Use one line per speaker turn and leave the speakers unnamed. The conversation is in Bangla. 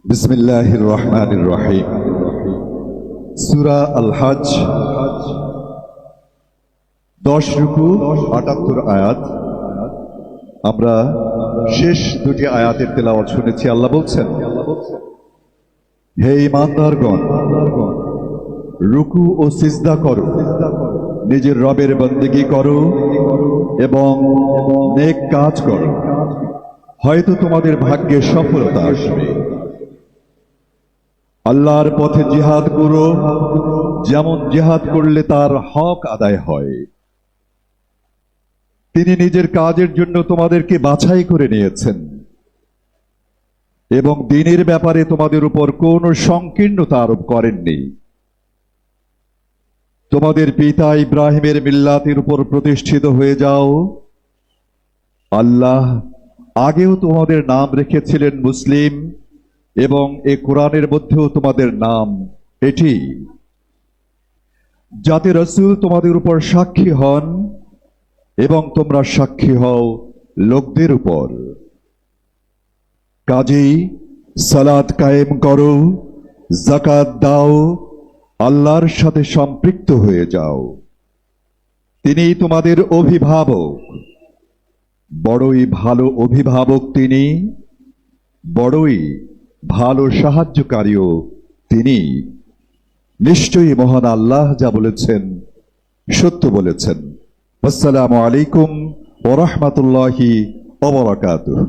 বিসমিল্লাহির রহমানির রহিম। সূরা আল হজ 10 রুকু 78 আয়াত। আমরা শেষ দুটি আয়াতের তেলাওয়াত শুনেছি। আল্লাহ বলছেন, হে ঈমানদারগণ, রুকু ও সিজদা করো, নিজের রবের বন্দেগী করো এবং নেক কাজ করো, হয়তো তোমাদের ভাগ্যে সফলতা আসবে। আল্লাহর পথে জিহাদ করো, যেমন জিহাদ করলে তার হক আদায় হয়। তিনি নিজের কাজের জন্য তোমাদেরকে বাছাই করে নিয়েছেন এবং দ্বীনের ব্যাপারে তোমাদের উপর কোনো সংকীর্ণতা আরোপ করেননি। তোমাদের পিতা ইব্রাহিমের মিল্লাতের উপর প্রতিষ্ঠিত হয়ে যাও। আল্লাহ আগেও তোমাদের নাম রেখেছিলেন মুসলিম, এবং এ কোরআনের মধ্যেও তোমাদের নাম এটি, যাতে রাসূল তোমাদের উপর সাক্ষী হন এবং তোমরা সাক্ষী হও লোকদের উপর। কাজেই সালাত কায়েম করো, যাকাত দাও, আল্লাহর সাথে সম্পৃক্ত হয়ে যাও। তিনি তোমাদের অভিভাবক, বড়ই ভালো অভিভাবক তিনি, বড়ই ভালো সাহায্যকারীও তিনি। নিশ্চয়ই মহান আল্লাহ যা বলেছেন সত্য বলেছেন। আসসালামু আলাইকুম ওয়া রাহমাতুল্লাহি ওয়া বারাকাতুহু।